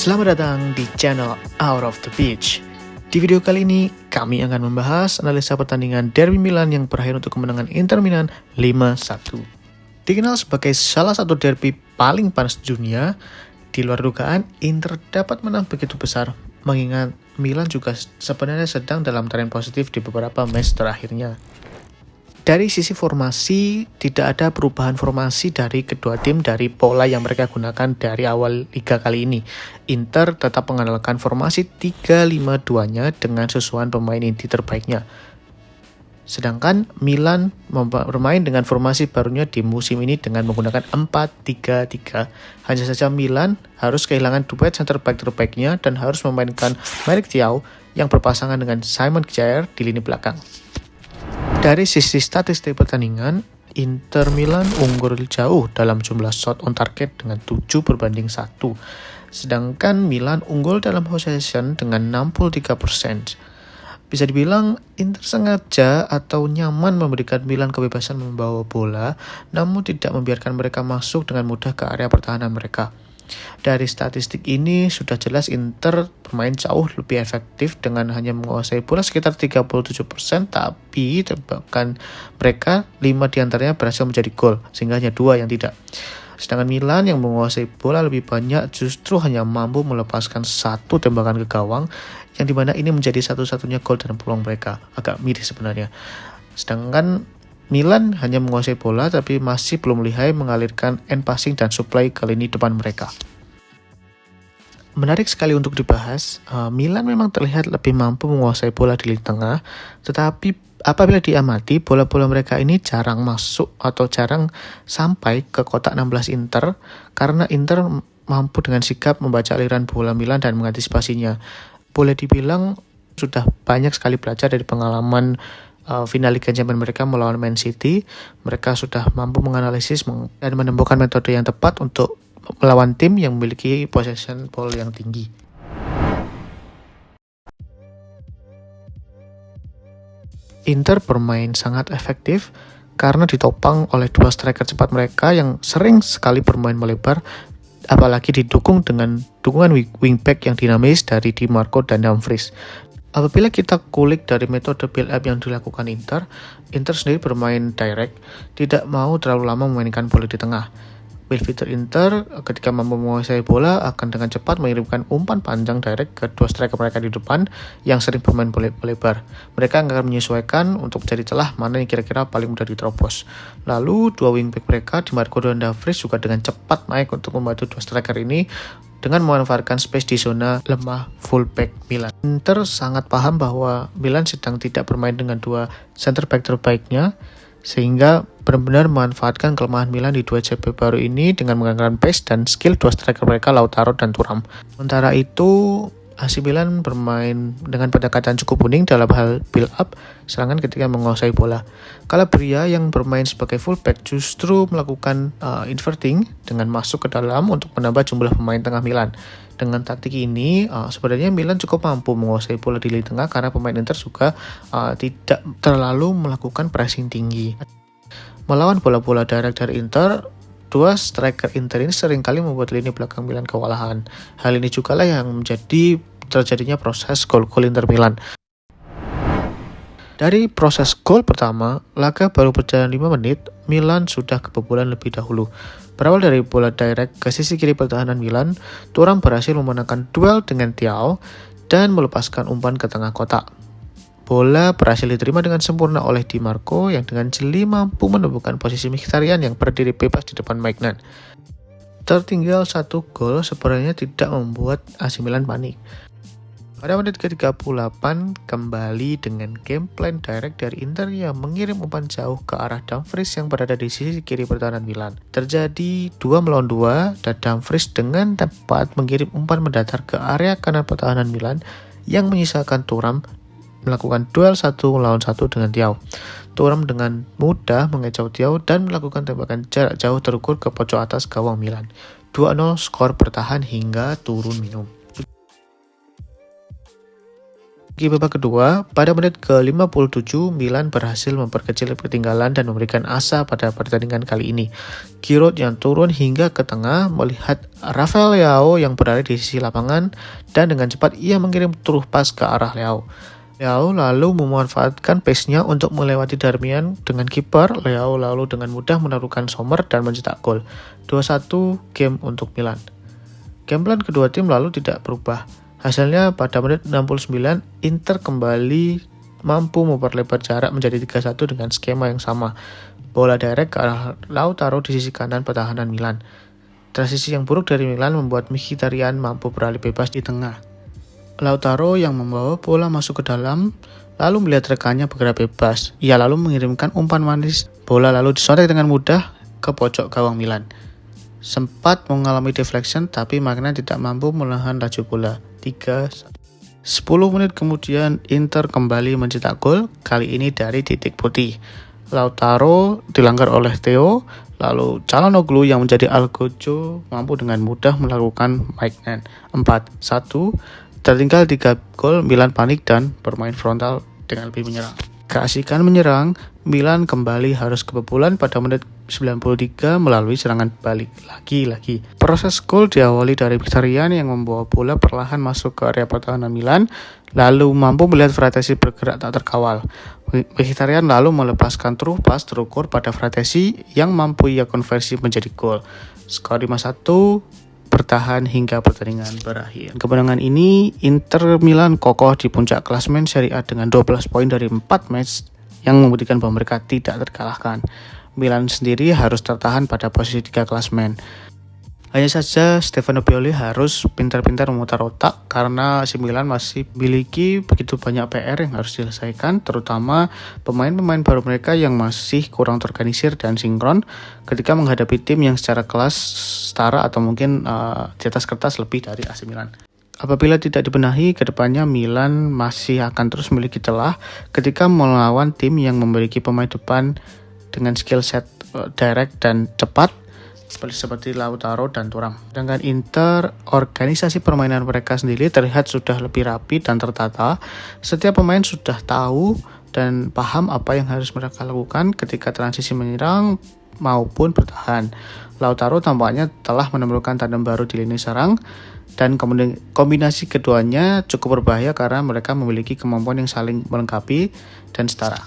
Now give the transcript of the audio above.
Selamat datang di channel Out of the Pitch. Di video kali ini, kami akan membahas analisa pertandingan Derby Milan yang berakhir untuk kemenangan Inter Milan 5-1. Dikenal sebagai salah satu derby paling panas dunia, di luar dugaan, Inter dapat menang begitu besar, mengingat Milan juga sebenarnya sedang dalam tren positif di beberapa match terakhirnya. Dari sisi formasi, tidak ada perubahan formasi dari kedua tim dari pola yang mereka gunakan dari awal liga kali ini. Inter tetap mengandalkan formasi 3-5-2-nya dengan susuan pemain inti terbaiknya. Sedangkan Milan bermain dengan formasi barunya di musim ini dengan menggunakan 4-3-3. Hanya saja Milan harus kehilangan duet center back terbaiknya dan harus memainkan Malick Thiaw yang berpasangan dengan Simon Kjaer di lini belakang. Dari sisi statistik pertandingan, Inter Milan unggul jauh dalam jumlah shot on target dengan 7/1. Sedangkan Milan unggul dalam possession dengan 63%. Bisa dibilang Inter sengaja atau nyaman memberikan Milan kebebasan membawa bola, namun tidak membiarkan mereka masuk dengan mudah ke area pertahanan mereka. Dari statistik ini sudah jelas Inter bermain jauh lebih efektif dengan hanya menguasai bola sekitar 37%, tapi tembakan mereka 5 diantaranya berhasil menjadi gol, sehingga hanya 2 yang tidak. Sedangkan Milan yang menguasai bola lebih banyak justru hanya mampu melepaskan 1 tembakan ke gawang, yang dimana ini menjadi satu-satunya gol dan peluang mereka. Agak miris sebenarnya. Sedangkan Milan hanya menguasai bola tapi masih belum lihai mengalirkan end passing dan supply ke lini depan mereka. Menarik sekali untuk dibahas, Milan memang terlihat lebih mampu menguasai bola di lini tengah, tetapi apabila diamati, bola-bola mereka ini jarang masuk atau jarang sampai ke kotak 16 Inter, karena Inter mampu dengan sigap membaca aliran bola Milan dan mengantisipasinya. Boleh dibilang sudah banyak sekali belajar dari pengalaman final Liga Champions mereka melawan Man City. Mereka sudah mampu menganalisis dan menemukan metode yang tepat untuk melawan tim yang memiliki possession ball yang tinggi. Inter bermain sangat efektif karena ditopang oleh 2 striker cepat mereka yang sering sekali bermain melebar, apalagi didukung dengan dukungan wingback yang dinamis dari Di Marco dan Dumfries. Apabila kita kulik dari metode build up yang dilakukan Inter sendiri bermain direct, tidak mau terlalu lama memainkan bola di tengah. Midfielder Inter ketika mampu menguasai bola akan dengan cepat mengirimkan umpan panjang direct ke 2 striker mereka di depan yang sering bermain melebar. Mereka akan menyesuaikan untuk mencari celah mana yang kira-kira paling mudah diterobos. Lalu 2 wingback mereka, Di Marco dan Dumfries, juga dengan cepat naik untuk membantu 2 striker ini dengan memanfaatkan space di zona lemah fullback Milan. Inter sangat paham bahwa Milan sedang tidak bermain dengan 2 center back terbaiknya, sehingga benar-benar memanfaatkan kelemahan Milan di 2 CP baru ini dengan menggunakan pace dan skill 2 striker mereka Lautaro dan Thuram. Sementara itu, AC Milan bermain dengan pendekatan cukup unik dalam hal build up serangan ketika menguasai bola. Calabria yang bermain sebagai fullback justru melakukan inverting dengan masuk ke dalam untuk menambah jumlah pemain tengah Milan. Dengan taktik ini, sebenarnya Milan cukup mampu menguasai bola di lini tengah karena pemain Inter juga tidak terlalu melakukan pressing tinggi. Melawan bola-bola direct dari Inter, 2 striker Inter ini seringkali membuat lini belakang Milan kewalahan. Hal ini juga lah yang menjadi terjadinya proses gol-gol Inter Milan. Dari proses gol pertama, laga baru berjalan 5 menit, Milan sudah kebobolan lebih dahulu. Berawal dari bola direct ke sisi kiri pertahanan Milan, Thuram berhasil memenangkan duel dengan Thiaw dan melepaskan umpan ke tengah kotak. Bola berhasil diterima dengan sempurna oleh Di Marco yang dengan jeli mampu menemukan posisi Mkhitaryan yang berdiri bebas di depan Maignan. Tertinggal 1 gol sebenarnya tidak membuat AC Milan panik. Pada menit ke-38, kembali dengan game plan direct dari Inter yang mengirim umpan jauh ke arah Dumfries yang berada di sisi kiri pertahanan Milan. Terjadi 2 melawan 2 dan Dumfries dengan tepat mengirim umpan mendatar ke area kanan pertahanan Milan yang menyisakan Thuram melakukan duel 1 lawan 1 dengan Thiaw. Thuram dengan mudah mengecoh Thiaw dan melakukan tembakan jarak jauh terukur ke pojok atas gawang Milan. 2-0 skor bertahan hingga turun minum. Di babak kedua, pada menit ke-57, Milan berhasil memperkecil ketinggalan dan memberikan asa pada pertandingan kali ini. Giroud yang turun hingga ke tengah melihat Rafael Leao yang berada di sisi lapangan dan dengan cepat ia mengirim true pass ke arah Leao. Leao lalu memanfaatkan pace-nya untuk melewati Darmian dengan kiper. Leao lalu dengan mudah menaklukkan Sommer dan mencetak gol. 2-1 game untuk Milan. Game plan kedua tim lalu tidak berubah. Hasilnya pada menit 69, Inter kembali mampu memperlebar jarak menjadi 3-1 dengan skema yang sama. Bola direct ke arah Lautaro di sisi kanan pertahanan Milan. Transisi yang buruk dari Milan membuat Mkhitaryan mampu beralih bebas di tengah. Lautaro yang membawa bola masuk ke dalam, lalu melihat rekannya bergerak bebas. Ia lalu mengirimkan umpan manis, bola lalu disontek dengan mudah ke pojok gawang Milan. Sempat mengalami deflection tapi Magna tidak mampu menahan laju bola. 3-10 menit kemudian Inter kembali mencetak gol, kali ini dari titik putih. Lautaro dilanggar oleh Theo, lalu Calhanoglu yang menjadi algojo mampu dengan mudah melakukan Maignan. 4-1, tertinggal 3 gol, Milan panik dan bermain frontal dengan lebih menyerang. Keasikan menyerang, Milan kembali harus kebobolan pada menit 93 melalui serangan balik lagi-lagi. Proses gol diawali dari Mkhitaryan yang membawa bola perlahan masuk ke area pertahanan Milan, lalu mampu melihat Fratesi bergerak tak terkawal. Mkhitaryan lalu melepaskan true pass terukur pada Fratesi yang mampu ia konversi menjadi gol. Skor 5-1, bertahan hingga pertandingan berakhir. Kemenangan ini, Inter Milan kokoh di puncak klasemen Serie A dengan 12 poin dari 4 match yang membuktikan bahwa mereka tidak terkalahkan. Milan sendiri harus tertahan pada posisi 3 klasemen. Hanya saja Stefano Pioli harus pintar-pintar memutar otak karena AC Milan masih memiliki begitu banyak PR yang harus diselesaikan, terutama pemain-pemain baru mereka yang masih kurang terorganisir dan sinkron ketika menghadapi tim yang secara kelas setara atau mungkin di atas kertas lebih dari AC Milan. Apabila tidak dibenahi, kedepannya Milan masih akan terus memiliki celah ketika melawan tim yang memiliki pemain depan dengan skill set direct dan cepat seperti Lautaro dan Thuram. Sedangkan Inter, organisasi permainan mereka sendiri terlihat sudah lebih rapi dan tertata. Setiap pemain sudah tahu dan paham apa yang harus mereka lakukan ketika transisi menyerang maupun bertahan. Lautaro tampaknya telah menemukan tandem baru di lini serang dan kombinasi keduanya cukup berbahaya karena mereka memiliki kemampuan yang saling melengkapi dan setara.